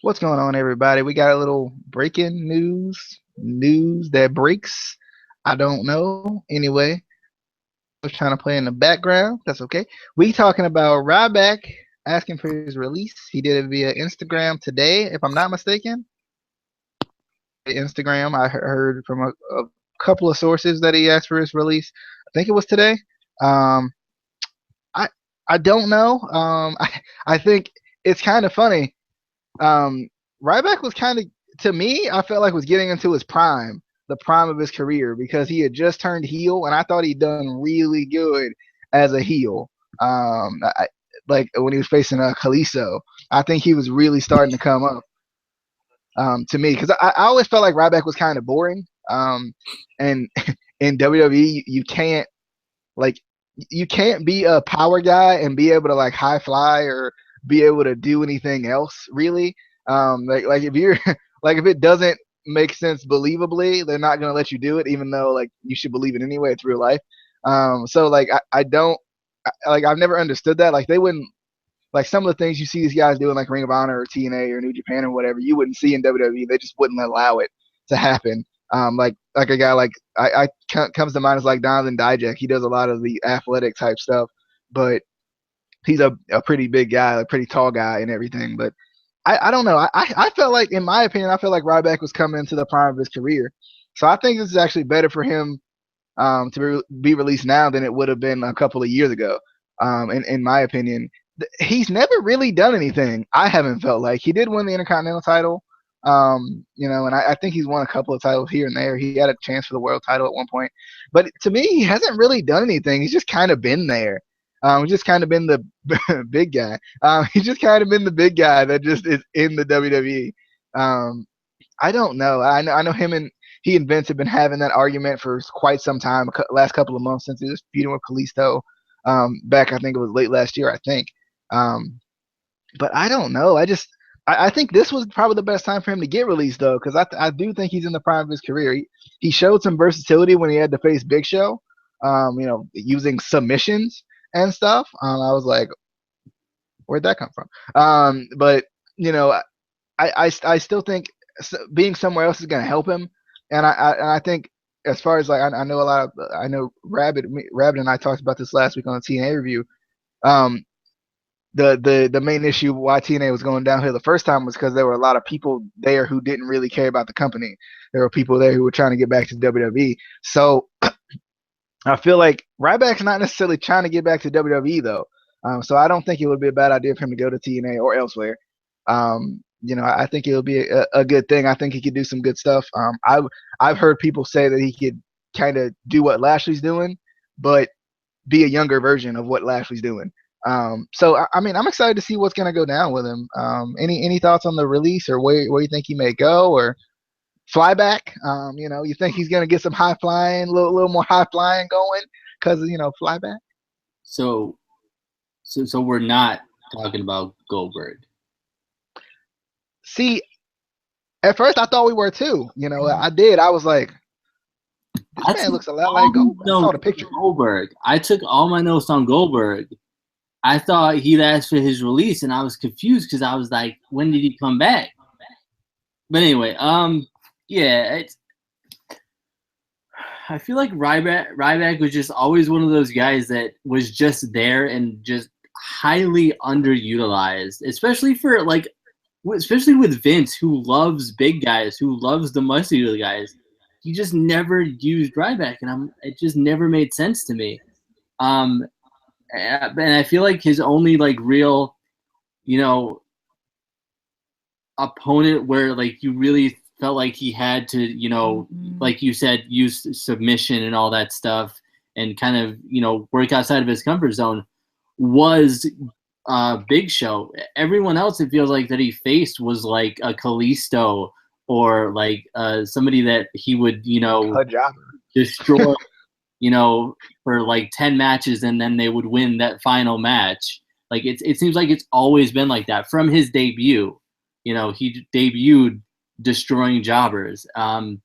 What's going on, everybody? We got a little breaking news that breaks. I don't know. Anyway, I was trying to play in the background. That's okay. We talking about Ryback asking for his release. He did it via Instagram today, if I'm not mistaken. Instagram. I heard from a couple of sources that he asked for his release. I think it was today. Um, I I don't know. I think it's kind of funny. Um, Ryback was kind of, to me, I felt like was getting into his prime, the prime of his career, because he had just turned heel, and I thought he'd done really good as a heel. Like when he was facing Kalisto, I think he was really starting to come up to me because I always felt like Ryback was kind of boring. And in WWE, you can't like you can't be a power guy and be able to like high fly or be able to do anything else really. Like if you're like if it doesn't make sense believably, they're not gonna let you do it, even though like you should believe it anyway. It's real life. So like I don't like I've never understood that. Like they wouldn't like some of the things you see these guys doing like Ring of Honor or TNA or New Japan or whatever, you wouldn't see in WWE. They just wouldn't allow it to happen. Like a guy like I comes to mind is like Donovan Dijak. He does a lot of the athletic type stuff, but he's a pretty big guy, a pretty tall guy and everything. But I don't know. I felt like, in my opinion, I felt like Ryback was coming into the prime of his career. So I think this is actually better for him to be released now than it would have been a couple of years ago. In my opinion, he's never really done anything. I haven't felt like he did win the Intercontinental title. And I think he's won a couple of titles here and there. He had a chance for the world title at one point, but to me, he hasn't really done anything. He's just kind of been there. He's just kind of been the big guy. He's just kind of been the big guy that just is in the WWE. Um, I don't know. I know him and he and Vince have been having that argument for quite some time, last couple of months since he was feuding with Kalisto. Back I think it was late last year. I think. Um, but I don't know. I think this was probably the best time for him to get released though, because I do think he's in the prime of his career. He showed some versatility when he had to face Big Show. Using submissions and stuff. I was like, where'd that come from? But you know, I still think being somewhere else is going to help him, and I think as far as like I know a lot of I know Rabbit and I talked about this last week on the TNA review. Um, the main issue why TNA was going downhill the first time was because there were a lot of people there who didn't really care about the company. There were people there who were trying to get back to WWE. So I feel like Ryback's not necessarily trying to get back to WWE though. So I don't think it would be a bad idea for him to go to TNA or elsewhere. I think it'll be a good thing. I think he could do some good stuff. I've heard people say that he could kind of do what Lashley's doing, but be a younger version of what Lashley's doing. So I mean, I'm excited to see what's gonna go down with him. Any thoughts on the release or where you think he may go or flyback? You think he's gonna get some high flying, little more high flying going because flyback. So, so we're not talking about Goldberg. See, at first I thought we were too. I did. I was like, this I man took looks a lot all like my Goldberg. I saw notes the picture. on Goldberg. I took all my notes on Goldberg. I thought he'd asked for his release, and I was confused because I was like, when did he come back? But anyway, yeah, I feel like Ryback was just always one of those guys that was just there and just highly underutilized, especially with Vince, who loves big guys, who loves the muscular guys. He just never used Ryback, and it just never made sense to me. And I feel like his only like real, you know, opponent where like you really felt like he had to, like you said, use submission and all that stuff and kind of, work outside of his comfort zone was Big Show. Everyone else, it feels like that he faced was like a Kalisto or like somebody that he would, A jobber. destroy, for like 10 matches and then they would win that final match. Like it seems like it's always been like that from his debut. He debuted destroying jobbers. And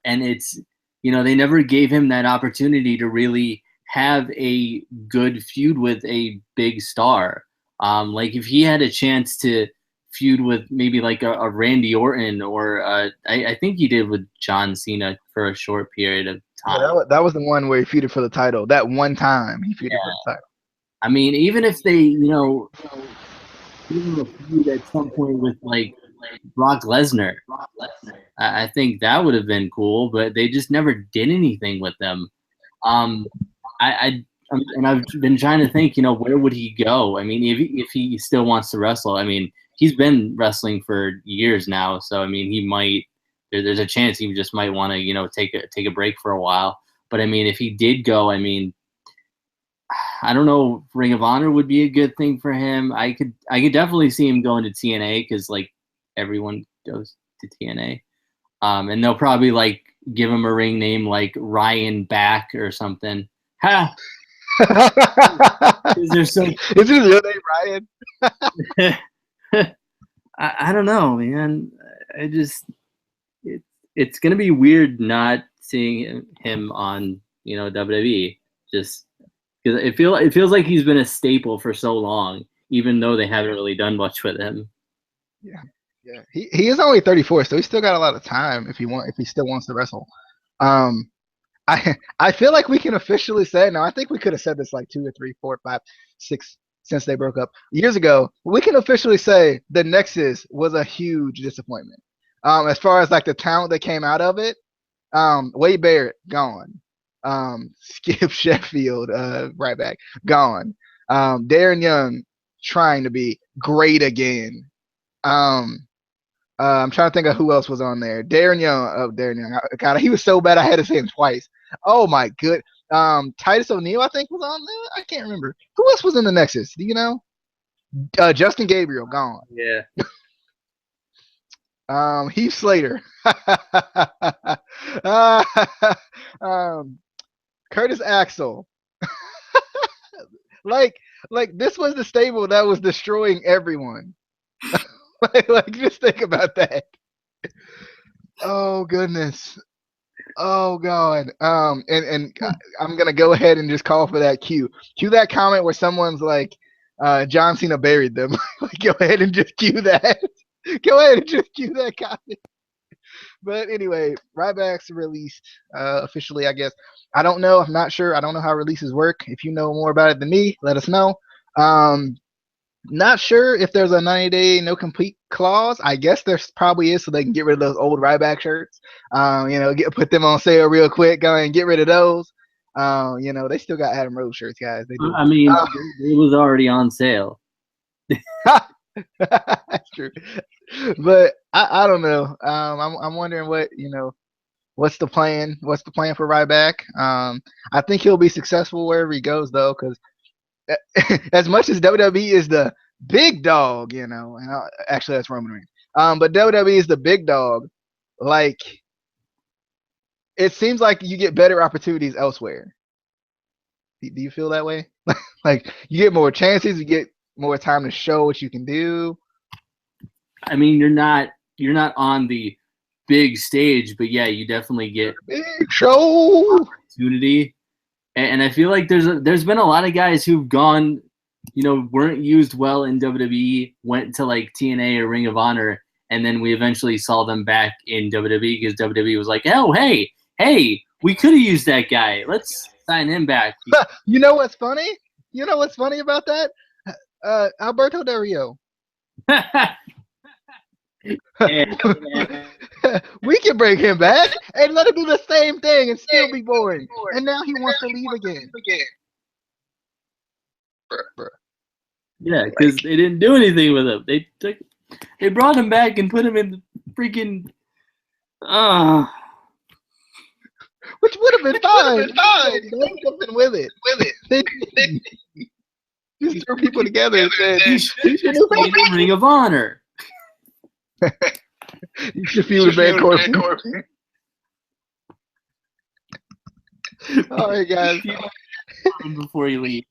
it's, they never gave him that opportunity to really have a good feud with a big star. Like if he had a chance to feud with maybe like a Randy Orton, or I think he did with John Cena for a short period of Yeah, time. that was the one where he feuded for the title. That one time he feuded for the title. I mean, even if they, give him a feud at some point with like Brock Lesnar, I think that would have been cool, but they just never did anything with them. Um, and I've been trying to think, where would he go? I mean, if he still wants to wrestle, I mean, he's been wrestling for years now, so I mean, he might. There's a chance he just might want to, take a break for a while. But I mean, if he did go, I mean, I don't know. Ring of Honor would be a good thing for him. I could definitely see him going to TNA because like everyone goes to TNA. And they'll probably like give him a ring name like Ryan Back or something. Ha! Is there some? Is his real name Ryan? I don't know, man. I just it's gonna be weird not seeing him on WWE. Just because it feels like he's been a staple for so long, even though they haven't really done much with him. Yeah, yeah. He is only 34, so he's still got a lot of time if he still wants to wrestle. I feel like we can officially say now. I think we could have said this like 2 or 3, 4, 5, 6 since they broke up years ago. We can officially say the Nexus was a huge disappointment. As far as like the talent that came out of it, Wade Barrett gone. Skip Sheffield, Ryback gone. Darren Young trying to be great again. I'm trying to think of who else was on there. Darren Young. Oh, Darren Young. God, he was so bad I had to say him twice. Oh my good. Titus O'Neil, I think, was on there. I can't remember. Who else was in the Nexus? Do you know? Justin Gabriel gone. Yeah. Heath Slater. Curtis Axel. like this was the stable that was destroying everyone. like just think about that. Oh goodness. Oh god. And I'm gonna go ahead and just call for that cue. Cue that comment where someone's like, John Cena buried them. Go ahead and just cue that. Go ahead and just cue that comment. But anyway, Ryback's released officially, I guess. I don't know. I'm not sure. I don't know how releases work. If you know more about it than me, let us know. Not sure if there's a 90-day no complete clause. I guess there probably is, so they can get rid of those old Ryback shirts. Put them on sale real quick. Go and get rid of those. They still got Adam Rose shirts, guys. They do. I mean, it was already on sale. That's true. But I don't know. I'm wondering what's the plan? What's the plan for Ryback? I think he'll be successful wherever he goes, though, because as much as WWE is the big dog, and actually that's Roman Reigns. But WWE is the big dog. Like, it seems like you get better opportunities elsewhere. Do you feel that way? Like, you get more chances, you get more time to show what you can do. I mean, you're not on the big stage, but yeah, you definitely get big show opportunity. And I feel like there's been a lot of guys who've gone, weren't used well in WWE, went to like TNA or Ring of Honor, and then we eventually saw them back in WWE because WWE was like, oh, hey, we could have used that guy. Let's sign him back. You know what's funny? You know what's funny about that? Alberto Del Rio. We can bring him back and let him do the same thing and still be boring. And now he wants to leave again. Yeah, because they didn't do anything with him. They brought him back and put him in the freaking. Which would have been fine. Done something with it. They just threw people together and said, "He should be in the Ring of Honor." You should feel the bad Corbin. All right, guys. Before you leave.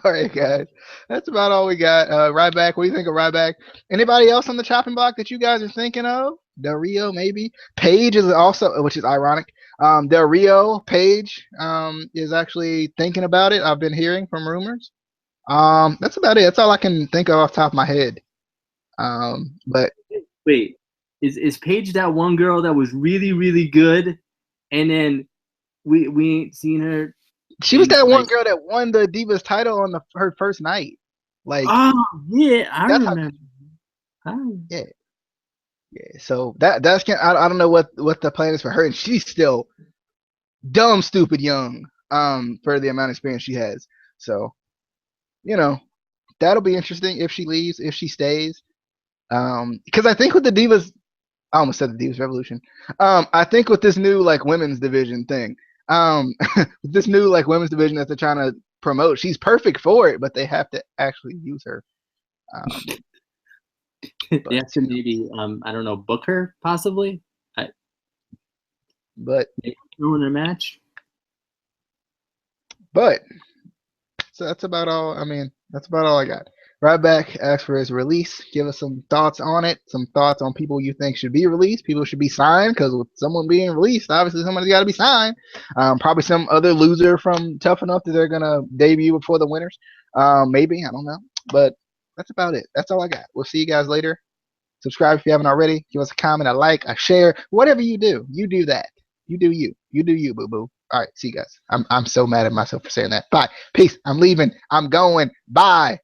All right, guys. That's about all we got. Ryback, what do you think of Ryback? Anybody else on the chopping block that you guys are thinking of? Del Rio, maybe. Paige is also, which is ironic. Del Rio, Paige is actually thinking about it. I've been hearing from rumors. That's about it. That's all I can think of off the top of my head. But Wait, is Paige that one girl that was really really good, and then we ain't seen her she was in that one like girl that won the Divas title on her first night. Like oh yeah, I that's how good. remember. I, Yeah, yeah. So that's I don't know what the plan is for her, and she's still dumb, stupid young. For the amount of experience she has. So you know that'll be interesting if she leaves, if she stays. Because I think with the Divas, I almost said the Divas Revolution. I think with this new like women's division thing, this new like women's division that they're trying to promote, she's perfect for it, but they have to actually use her. Um, they but have to maybe I don't know, book her possibly. I, but maybe throw in a match. but so that's about all. I mean, that's about all I got. Ryback asked for his release. Give us some thoughts on it. Some thoughts on people you think should be released. People should be signed because with someone being released, obviously somebody's got to be signed. Probably some other loser from Tough Enough that they're gonna debut before the winners. Maybe I don't know, but that's about it. That's all I got. We'll see you guys later. Subscribe if you haven't already. Give us a comment, a like, a share, whatever you do. You do that. You do you. You do you, boo boo. All right, see you guys. I'm so mad at myself for saying that. Bye. Peace. I'm leaving. I'm going. Bye.